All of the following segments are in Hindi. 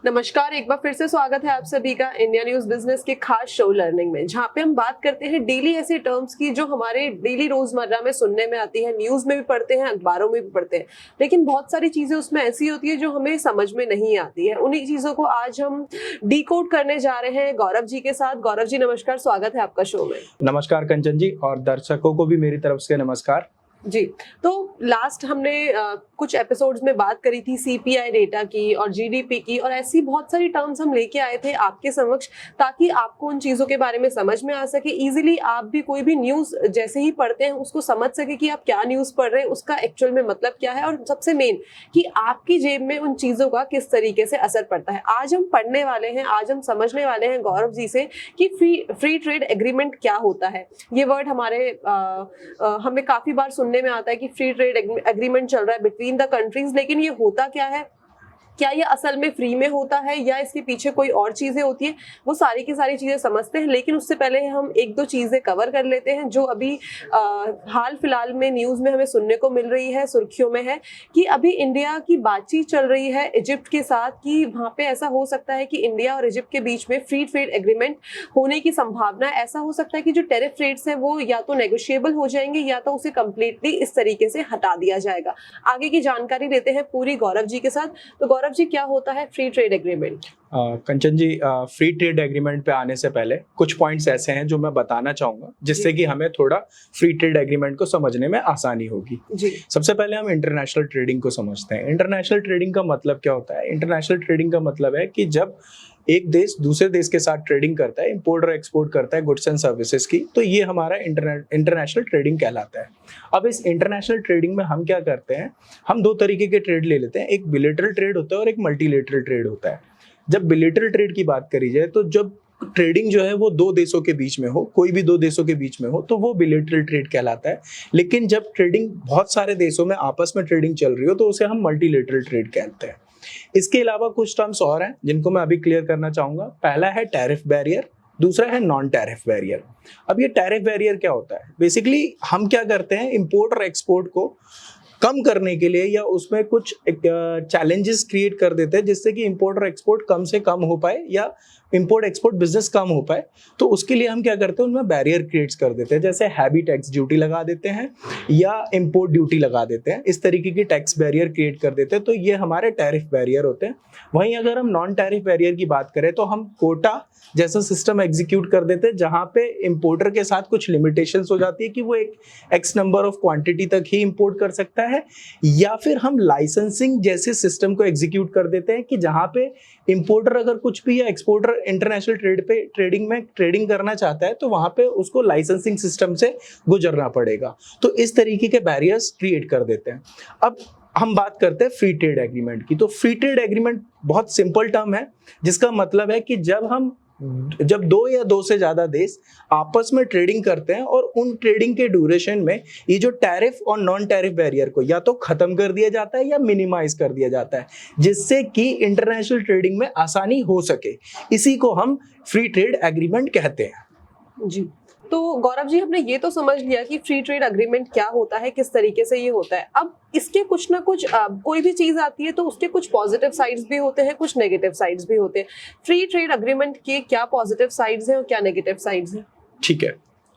नमस्कार, एक बार फिर से स्वागत है आप सभी का इंडिया न्यूज बिजनेस के खास शो लर्निंग में, जहाँ पे हम बात करते हैं डेली ऐसे टर्म्स की जो हमारे डेली रोजमर्रा में सुनने में आती है, न्यूज में भी पढ़ते हैं, अखबारों में भी पढ़ते हैं, लेकिन बहुत सारी चीजें उसमें ऐसी होती है जो हमें समझ में नहीं आती है। उन्हीं चीजों को आज हम डिकोड करने जा रहे हैं गौरव जी के साथ। गौरव जी नमस्कार, स्वागत है आपका शो में। नमस्कार कंचन जी, और दर्शकों को भी मेरी तरफ से नमस्कार जी। तो लास्ट हमने कुछ एपिसोड्स में बात करी थी सीपीआई डेटा की और जीडीपी की, और ऐसी बहुत सारी टर्म्स हम लेके आए थे आपके समक्ष, ताकि आपको उन चीजों के बारे में समझ में आ सके। इजीली आप भी कोई भी न्यूज जैसे ही पढ़ते हैं उसको समझ सके कि आप क्या न्यूज पढ़ रहे हैं, उसका एक्चुअल में मतलब क्या है, और सबसे मेन कि आपकी जेब में उन चीजों का किस तरीके से असर पड़ता है। आज हम पढ़ने वाले हैं, आज हम समझने वाले हैं गौरव जी से कि फ्री ट्रेड एग्रीमेंट क्या होता है। ये वर्ड हमारे हमें काफी बार सुनने में आता है कि फ्री ट्रेड एग्रीमेंट चल रहा है बिटवीन द कंट्रीज, लेकिन ये होता क्या है, क्या ये असल में फ्री में होता है या इसके पीछे कोई और चीजें होती है, वो सारी की सारी चीजें समझते हैं। लेकिन उससे पहले हम एक दो चीजें कवर कर लेते हैं जो अभी हाल फिलहाल में न्यूज में हमें सुनने को मिल रही है, सुर्खियों में है कि अभी इंडिया की बातचीत चल रही है इजिप्ट के साथ कि वहां पे ऐसा हो सकता है कि इंडिया और इजिप्ट के बीच में फ्री ट्रेड एग्रीमेंट होने की संभावना है। ऐसा हो सकता है कि जो टैरिफ रेट्स है वो या तो नेगोशिएबल हो जाएंगे या तो उसे कंप्लीटली इस तरीके से हटा दिया जाएगा। आगे की जानकारी लेते हैं पूरी गौरव जी के साथ। तो गौरव जी, क्या होता है फ्री ट्रेड एग्रीमेंट? कंचन जी, फ्री ट्रेड एग्रीमेंट पे आने से पहले कुछ पॉइंट्स ऐसे हैं जो मैं बताना चाहूंगा, जिससे कि हमें थोड़ा फ्री ट्रेड एग्रीमेंट को समझने में आसानी होगी। जी। सबसे पहले हम इंटरनेशनल ट्रेडिंग को समझते हैं। इंटरनेशनल ट्रेडिंग का मतलब क्या होता है? इंटरनेशनल ट्रेडिंग का मतलब है कि जब एक देश दूसरे देश के साथ ट्रेडिंग करता है, इंपोर्ट और एक्सपोर्ट करता है गुड्स एंड सर्विसेज की, तो ये हमारा इंटरनेशनल ट्रेडिंग कहलाता है। अब इस इंटरनेशनल ट्रेडिंग में हम क्या करते हैं, हम दो तरीके के ट्रेड ले लेते हैं। एक बिलेटरल ट्रेड होता है और एक मल्टीलेटरल ट्रेड होता है। जब बिलेटरल ट्रेड की बात करी जाए तो जब ट्रेडिंग जो है वो दो देशों के बीच में हो, कोई भी दो देशों के बीच में हो, तो वो बिलेटरल ट्रेड कहलाता है। लेकिन जब ट्रेडिंग बहुत सारे देशों में आपस में ट्रेडिंग चल रही हो तो उसे हम मल्टीलेटरल ट्रेड कहते हैं। इसके अलावा कुछ टर्म्स और हैं जिनको मैं अभी क्लियर करना चाहूंगा। पहला है टैरिफ बैरियर, दूसरा है नॉन टैरिफ बैरियर। अब ये टैरिफ बैरियर क्या होता है? बेसिकली हम क्या करते हैं, इंपोर्ट और एक्सपोर्ट को कम करने के लिए या उसमें कुछ चैलेंजेस क्रिएट कर देते हैं जिससे कि इंपोर्ट और एक्सपोर्ट कम से कम हो पाए या इंपोर्ट एक्सपोर्ट बिजनेस कम हो पाए। तो उसके लिए हम क्या करते हैं, उनमें बैरियर क्रिएट्स कर देते हैं, जैसे हैवी टैक्स ड्यूटी लगा देते हैं या इंपोर्ट ड्यूटी लगा देते हैं। इस तरीके की टैक्स बैरियर क्रिएट कर देते हैं, तो ये हमारे टैरिफ बैरियर होते हैं। वहीं अगर हम नॉन टैरिफ बैरियर की बात करें तो हम कोटा जैसा सिस्टम एग्जीक्यूट कर देते हैं, जहां पे इंपोर्टर के साथ कुछ लिमिटेशंस हो जाती है कि वो एक एक्स नंबर ऑफ क्वांटिटी तक ही इंपोर्ट कर सकता है, या फिर हम लाइसेंसिंग जैसे सिस्टम को एग्जीक्यूट कर देते हैं कि जहां पे इंपोर्टर अगर कुछ भी या एक्सपोर्टर इंटरनेशनल ट्रेडिंग में ट्रेडिंग करना चाहता है तो वहां पे उसको लाइसेंसिंग सिस्टम से गुजरना पड़ेगा। तो इस तरीके के बैरियर्स क्रिएट कर देते हैं। अब हम बात करते हैं फ्री ट्रेड एग्रीमेंट की। तो फ्री ट्रेड एग्रीमेंट बहुत सिंपल टर्म है, जिसका मतलब है कि जब दो या दो से ज्यादा देश आपस में ट्रेडिंग करते हैं और उन ट्रेडिंग के ड्यूरेशन में ये जो टैरिफ और नॉन टैरिफ बैरियर को या तो खत्म कर दिया जाता है या मिनिमाइज कर दिया जाता है, जिससे कि इंटरनेशनल ट्रेडिंग में आसानी हो सके। इसी को हम फ्री ट्रेड एग्रीमेंट कहते हैं। जी। तो गौरव जी, हमने ये तो समझ लिया कि फ्री ट्रेड एग्रीमेंट क्या होता है, किस तरीके से ये होता है। अब इसके कुछ ना कुछ कोई भी चीज आती है तो उसके कुछ पॉजिटिव साइड्स भी होते हैं, कुछ नेगेटिव साइड्स भी होते हैं। फ्री ट्रेड एग्रीमेंट के क्या पॉजिटिव साइड्स हैं और क्या नेगेटिव साइड्स हैं? ठीक है,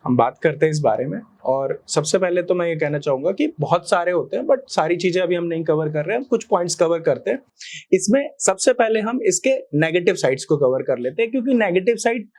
हम बात करते हैं इस बारे में। और सबसे पहले तो मैं ये कहना चाहूंगा कि बहुत सारे होते हैं, बट सारी चीजें अभी हम नहीं कवर कर रहे हैं, हम कुछ पॉइंट्स कवर करते हैं। इसमें सबसे पहले हम इसके नेगेटिव साइड्स को कवर कर लेते हैं, क्योंकि नेगेटिव साइड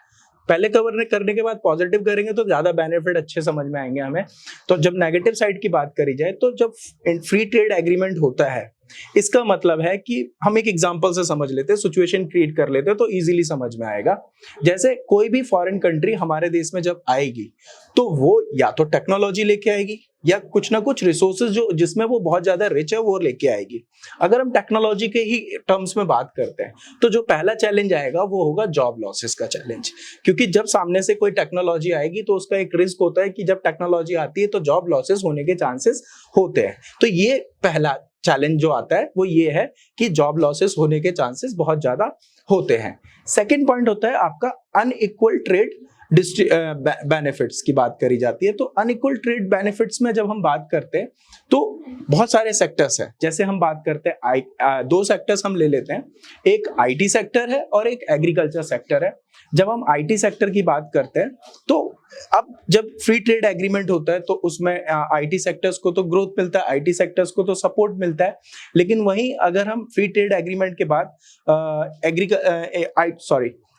पहले कवर करने के बाद पॉजिटिव करेंगे तो ज्यादा बेनिफिट अच्छे समझ में आएंगे हमें। तो जब नेगेटिव साइड की बात करी जाए तो जब फ्री ट्रेड एग्रीमेंट होता है, इसका मतलब है कि हम एक एग्जांपल से समझ लेते हैं, सिचुएशन क्रिएट कर लेते हैं तो इजीली समझ में आएगा। जैसे कोई भी फॉरेन कंट्री हमारे देश में जब आएगी तो वो या तो टेक्नोलॉजी लेके आएगी या कुछ ना कुछ रिसोर्सेज जो जिसमें वो बहुत ज्यादा रिच है वो लेके आएगी। अगर हम टेक्नोलॉजी के ही टर्म्स में बात करते हैं तो जो पहला चैलेंज आएगा वो होगा जॉब लॉसेस का चैलेंज, क्योंकि जब सामने से कोई टेक्नोलॉजी आएगी तो उसका एक रिस्क होता है कि जब टेक्नोलॉजी आती है तो जॉब लॉसेस होने के चांसेस होते हैं। तो ये पहला चैलेंज जो आता है वो ये है कि जॉब लॉसेस होने के चांसेस बहुत ज्यादा होते हैं। सेकेंड पॉइंट होता है आपका अनइक्वल ट्रेड बेनिफिट्स की बात करी जाती है। तो अनइक्वल ट्रेड बेनिफिट्स में जब हम बात करते हैं तो बहुत सारे सेक्टर्स हैं। जैसे हम बात करते हैं दो सेक्टर्स हम ले लेते हैं, एक आईटी सेक्टर है और एक एग्रीकल्चर सेक्टर है। जब हम आईटी सेक्टर की बात करते हैं तो अब जब फ्री ट्रेड एग्रीमेंट होता है तो उसमें आईटी सेक्टर्स को तो ग्रोथ मिलता है, आईटी सेक्टर्स को तो सपोर्ट मिलता है। लेकिन वहीं अगर हम फ्री ट्रेड एग्रीमेंट के बाद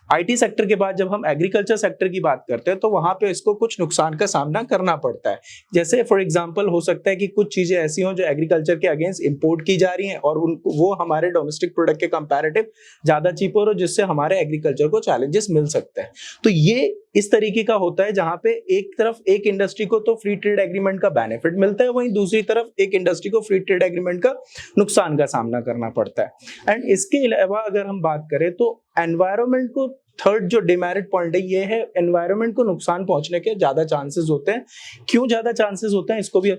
आईटी सेक्टर के बाद जब हम एग्रीकल्चर सेक्टर की बात करते हैं तो वहां पे इसको कुछ नुकसान का सामना करना पड़ता है। जैसे फॉर एग्जांपल हो सकता है कि कुछ चीजें ऐसी हों जो एग्रीकल्चर के अगेंस्ट इंपोर्ट की जा रही हैं और उनको वो हमारे डोमेस्टिक प्रोडक्ट के कंपैरेटिव ज्यादा चीपर हो, जिससे हमारे एग्रीकल्चर को चैलेंजेस मिल सकते हैं। तो ये इस तरीके का होता है जहां पे एक तरफ एक इंडस्ट्री को तो फ्री ट्रेड एग्रीमेंट का बेनिफिट मिलता है, वहीं दूसरी तरफ एक इंडस्ट्री को फ्री ट्रेड एग्रीमेंट का नुकसान का सामना करना पड़ता है। एंड इसके अलावा अगर हम बात करें तो एनवायरनमेंट को थर्ड जो डिमेरिट पॉइंट है ये है, एनवायरनमेंट को नुकसान पहुंचने के ज्यादा चांसेस होते हैं। क्यों ज्यादा चांसेस होते हैं इसको भी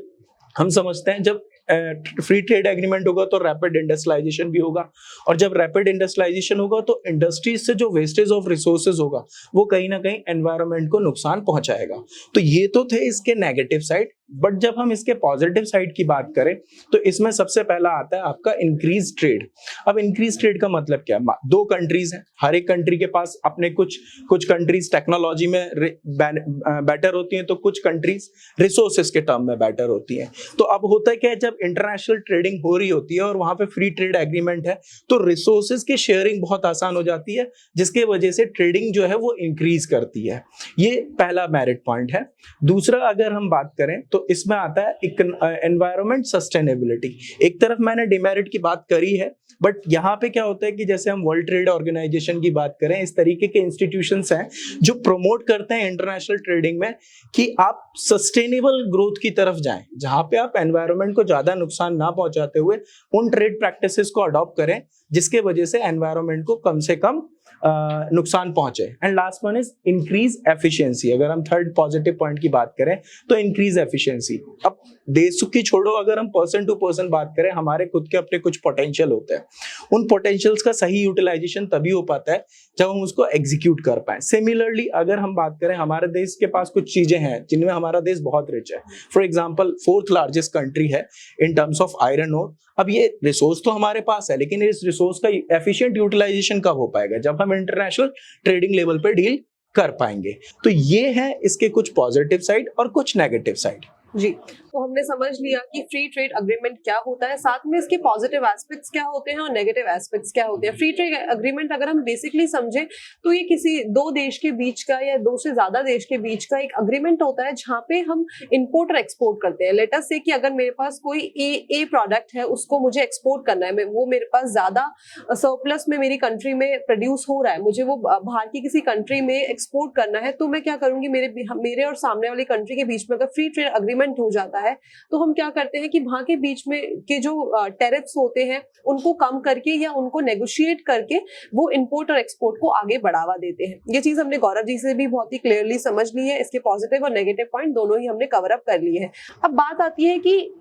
हम समझते हैं। जब फ्री ट्रेड एग्रीमेंट होगा तो रैपिड इंडस्ट्रियलाइजेशन भी होगा, और जब रैपिड इंडस्ट्रियलाइजेशन होगा तो इंडस्ट्रीज से जो वेस्टेज ऑफ रिसोर्सेज होगा वो कहीं ना कहीं एनवायरनमेंट को नुकसान पहुंचाएगा। तो ये तो थे इसके नेगेटिव साइड। बट जब हम इसके पॉजिटिव साइड की बात करें तो इसमें सबसे पहला आता है आपका इंक्रीज ट्रेड। अब इंक्रीज ट्रेड का मतलब क्या है? दो कंट्रीज हैं, हर एक कंट्री के पास अपने कुछ कंट्रीज टेक्नोलॉजी में बेटर होती हैं तो कुछ कंट्रीज रिसोर्सेज के टर्म में बेटर होती हैं। तो अब होता है क्या, जब इंटरनेशनल ट्रेडिंग हो रही होती है और वहां पे फ्री ट्रेड एग्रीमेंट है तो रिसोर्सेज की शेयरिंग बहुत आसान हो जाती है, जिसके वजह से ट्रेडिंग जो है वो इंक्रीज करती है। ये पहला मेरिट पॉइंट है। दूसरा अगर हम बात करें तो इसमें आता है एनवायरनमेंट सस्टेनेबिलिटी। एक तरफ मैंने डिमेरिट की बात करी है, बट यहाँ पे क्या होता है कि जैसे हम वर्ल्ड ट्रेड ऑर्गेनाइजेशन की बात करें, इस तरीके के इंस्टीट्यूशंस हैं जो प्रमोट करते हैं इंटरनेशनल ट्रेडिंग में कि आप सस्टेनेबल ग्रोथ की तरफ जाएं, जहां पे आप एनवायरनमेंट को ज्यादा नुकसान ना पहुंचाते हुए उन ट्रेड प्रैक्टिसेस को अडॉप्ट करें जिसके वजह से एनवायरनमेंट को कम से कम नुकसान पहुंचे। And last one is increase efficiency. अगर हम थर्ड पॉजिटिव पॉइंट की बात करें तो इंक्रीज एफिशिएंसी। अब देश की छोड़ो, अगर हम पर्सन टू पर्सन बात करें, हमारे खुद के अपने कुछ पोटेंशियल होते हैं। उन पोटेंशियल्स का सही यूटिलाइजेशन तभी हो पाता है जब हम उसको एग्जीक्यूट कर पाए। सिमिलरली अगर हम बात करें, हमारे देश के पास कुछ चीजें हैं जिनमें हमारा देश बहुत रिच है। For example fourth largest country है in terms of iron ore. अब ये रिसोर्स तो हमारे पास है, लेकिन इस रिसोर्स का एफिशिएंट यूटिलाइजेशन कब हो पाएगा? जब हम इंटरनेशनल ट्रेडिंग लेवल पे डील कर पाएंगे। तो ये है इसके कुछ पॉजिटिव साइड और कुछ नेगेटिव साइड। जी, तो हमने समझ लिया कि फ्री ट्रेड अग्रीमेंट क्या होता है, साथ में इसके पॉजिटिव एस्पेक्ट्स क्या होते हैं और नेगेटिव एस्पेक्ट्स क्या होते हैं। फ्री ट्रेड अग्रीमेंट अगर हम बेसिकली समझे तो ये किसी दो देश के बीच का या दो से ज्यादा देश के बीच का एक अग्रीमेंट होता है जहाँ पे हम इंपोर्ट और एक्सपोर्ट करते हैं। लेट अस से कि अगर मेरे पास कोई ए प्रोडक्ट है, उसको मुझे एक्सपोर्ट करना है, वो मेरे पास ज्यादा सरप्लस में मेरी कंट्री में प्रोड्यूस हो रहा है, मुझे वो बाहर की किसी कंट्री में एक्सपोर्ट करना है, तो मैं क्या करूंगी, मेरे और सामने वाली कंट्री के बीच में अगर फ्री ट्रेड अग्रीमेंट हो जाता है तो हम क्या करते हैं कि वहां के बीच में के जो टैरिफ्स होते हैं उनको कम करके या उनको नेगोशिएट करके वो इंपोर्ट और एक्सपोर्ट को आगे बढ़ावा देते हैं। ये चीज हमने गौरव जी से भी बहुत ही क्लियरली समझ ली है। इसके पॉजिटिव और नेगेटिव पॉइंट दोनों ही हमने कवर अप कर लिए हैं। अब बात आती है कि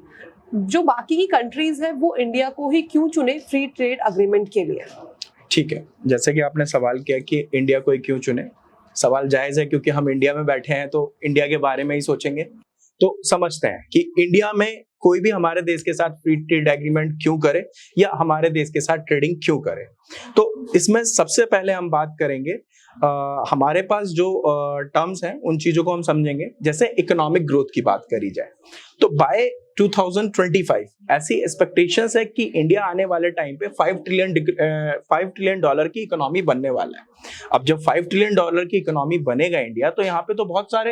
जो बाकी की कंट्रीज है वो इंडिया को ही क्यों चुने फ्री ट्रेड अग्रीमेंट के लिए। ठीक है, जैसे कि आपने सवाल किया कि इंडिया को ही क्यों चुने, सवाल जायज है क्योंकि हम इंडिया में बैठे हैं तो इंडिया के बारे में ही सोचेंगे। तो समझते हैं कि इंडिया में कोई भी हमारे देश के साथ फ्री ट्रेड एग्रीमेंट क्यों करे या हमारे देश के साथ ट्रेडिंग क्यों करे। तो इसमें सबसे पहले हम बात करेंगे हमारे पास जो टर्म्स हैं उन चीजों को हम समझेंगे। जैसे इकोनॉमिक ग्रोथ की बात करी जाए तो बाय 2025 ऐसी एक्सपेक्टेशंस है कि इंडिया आने वाले टाइम पे $5 ट्रिलियन की इकोनॉमी बनने वाला है। अब जब $5 ट्रिलियन की इकोनॉमी बनेगा इंडिया, तो यहाँ पे तो बहुत सारे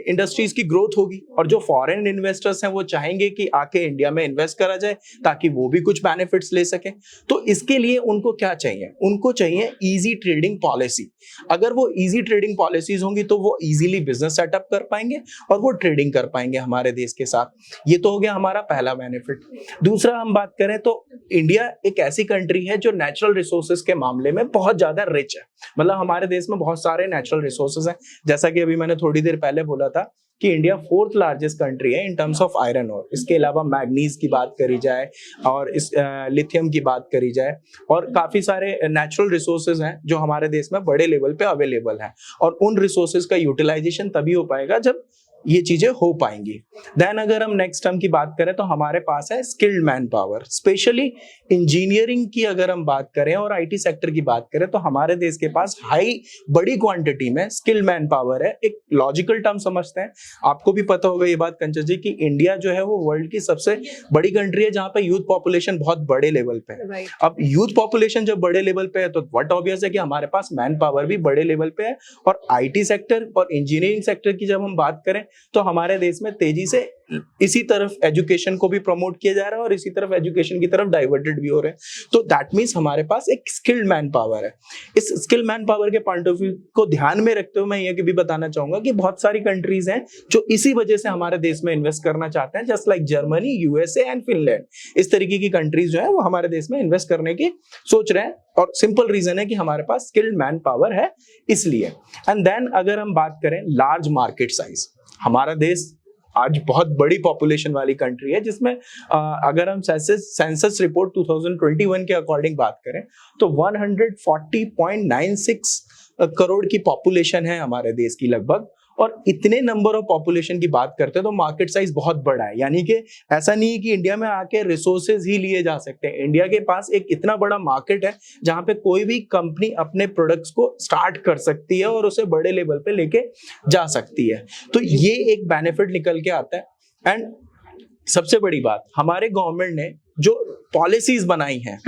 इंडस्ट्रीज की ग्रोथ होगी और जो फॉरेन इन्वेस्टर्स हैं वो चाहेंगे कि आके इंडिया में इन्वेस्ट करा जाए ताकि वो भी कुछ बेनिफिट्स ले सकें। तो इसके लिए उनको क्या चाहिए? उनको चाहिए इजी ट्रेडिंग पॉलिसी। अगर वो इजी ट्रेडिंग पॉलिसीज होंगी तो वो इजीली बिजनेस सेटअप कर पाएंगे और वो ट्रेडिंग कर पाएंगे हमारे देश के साथ। ये तो हो गया हमारा पहला बेनिफिट। दूसरा हम बात करें तो इंडिया एक ऐसी कंट्री है जो नेचुरल रिसोर्सेज के मामले में बहुत ज्यादा रिच है। मतलब हमारे देश में बहुत सारे नेचुरल रिसोर्सेज हैं। जैसा कि अभी मैंने थोड़ी देर पहले बोला था कि इंडिया 4th लार्जेस्ट कंट्री है in terms of iron ore. इसके अलावा मैग्नीज की बात करी जाए और इस लिथियम की बात करी जाए और काफी सारे नेचुरल रिसोर्सेज हैं जो हमारे देश में बड़े लेवल पे अवेलेबल हैं, और उन रिसोर्सेज का यूटिलाइजेशन तभी हो पाएगा जब ये चीजें हो पाएंगी। देन अगर हम नेक्स्ट टर्म की बात करें तो हमारे पास है skilled man power, specially engineering की अगर हम बात करें और आईटी सेक्टर की बात करें तो हमारे देश के पास बड़ी क्वांटिटी में स्किल्ड मैन पावर है। एक लॉजिकल टर्म समझते हैं, आपको भी पता होगा ये बात कंचन जी, कि इंडिया जो है वो वर्ल्ड की सबसे बड़ी कंट्री है जहां पे यूथ पॉपुलेशन बहुत बड़े लेवल पे है। अब यूथ पॉपुलेशन जब बड़े लेवल पे है तो व्हाट ऑब्वियस है कि हमारे पास मैन पावर भी बड़े लेवल पे है। और आईटी सेक्टर और इंजीनियरिंग सेक्टर की जब हम बात करें तो हमारे देश में तेजी से इसी तरफ एजुकेशन को भी प्रमोट किया जा रहा है और इसी तरफ एजुकेशन की तरफ डाइवर्टेड भी हो रहे हैं। तो दैट मीन्स हमारे पास एक स्किल्ड मैन पावर है। इस स्किल्ड मैन पावर के पॉइंट ऑफ व्यू को ध्यान में रखते हुए मैं ये भी बताना चाहूंगा कि बहुत सारी कंट्रीज हैं जो इसी वजह से हमारे देश में इन्वेस्ट करना चाहते हैं, just like Germany, USA and Finland. इस तरीके की कंट्रीज जो है वो हमारे देश में इन्वेस्ट करने की सोच रहे हैं, और सिंपल रीजन है कि हमारे पास स्किल्ड मैन पावर है इसलिए। एंड देन अगर हम बात करें लार्ज मार्केट साइज, हमारा देश आज बहुत बड़ी पॉपुलेशन वाली कंट्री है जिसमें अगर हम सेंसस रिपोर्ट 2021 के अकॉर्डिंग बात करें तो 140.96 करोड़ की पॉपुलेशन है हमारे देश की लगभग। और इतने नंबर ऑफ पॉपुलेशन की बात करते हैं तो मार्केट साइज बहुत बड़ा है, यानी कि ऐसा नहीं है कि इंडिया में आके रिसोर्सेज ही लिए जा सकते हैं। इंडिया के पास एक इतना बड़ा मार्केट है जहां पे कोई भी कंपनी अपने प्रोडक्ट्स को स्टार्ट कर सकती है और उसे बड़े लेवल पे लेके जा सकती है। तो ये एक बेनिफिट निकल के आता है। एंड सबसे बड़ी बात, हमारे गवर्नमेंट ने जो पॉलिसीज बनाई हैं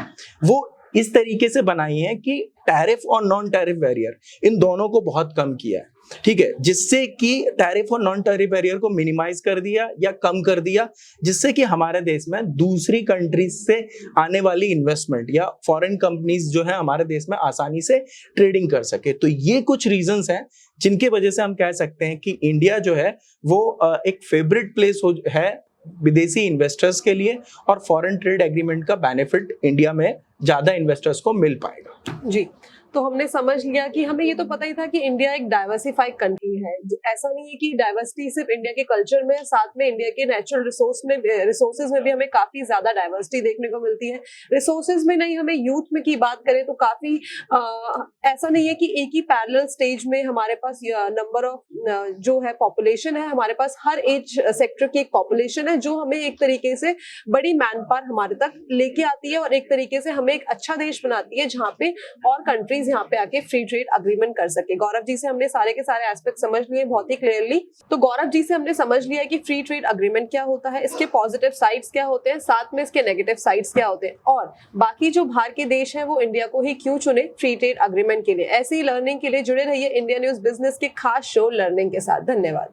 वो इस तरीके से बनाई है कि टैरिफ और नॉन टैरिफ बैरियर इन दोनों को बहुत कम किया है, ठीक है, जिससे कि टैरिफ और नॉन टैरिफ बैरियर को मिनिमाइज कर दिया या कम कर दिया, जिससे कि हमारे देश में दूसरी कंट्रीज से आने वाली इन्वेस्टमेंट या फॉरेन कंपनीज जो है हमारे देश में आसानी से ट्रेडिंग कर सके। तो ये कुछ रीजंस हैं जिनके वजह से हम कह सकते हैं कि इंडिया जो है वो एक फेवरेट प्लेस है विदेशी इन्वेस्टर्स के लिए, और फॉरेन ट्रेड एग्रीमेंट का बेनिफिट इंडिया में ज्यादा इन्वेस्टर्स को मिल पाएगा। जी, तो हमने समझ लिया कि हमें ये तो पता ही था कि इंडिया एक डाइवर्सिफाइड कंट्री है। ऐसा नहीं है कि डाइवर्सिटी सिर्फ इंडिया के कल्चर में, साथ में इंडिया के नेचुरल रिसोर्सेज में भी हमें काफी ज्यादा डाइवर्सिटी देखने को मिलती है। रिसोर्सेज में नहीं, हमें यूथ में की बात करें तो काफी ऐसा नहीं है कि एक ही पैरेलल स्टेज में हमारे पास नंबर ऑफ जो है पॉपुलेशन है, हमारे पास हर एज सेक्टर की एक पॉपुलेशन है जो हमें एक तरीके से बड़ी मैन पावर हमारे तक लेके आती है और एक तरीके से हमें एक अच्छा देश बनाती है जहाँ पे और कंट्रीज यहाँ पे आके फ्री ट्रेड अग्रीमेंट कर सके। गौरव जी से हमने सारे के सारे एस्पेक्ट समझ लिए बहुत ही क्लियरली। तो गौरव जी से हमने समझ लिया कि फ्री ट्रेड अग्रीमेंट क्या होता है, इसके पॉजिटिव साइड्स क्या होते हैं, साथ में इसके नेगेटिव साइड्स क्या होते हैं, और बाकी जो बाहर के देश हैं वो इंडिया को ही क्यों चुने फ्री ट्रेड अग्रीमेंट के लिए। ऐसी ही लर्निंग के लिए जुड़े रहिए इंडिया न्यूज बिजनेस के खास शो लर्निंग के साथ। धन्यवाद।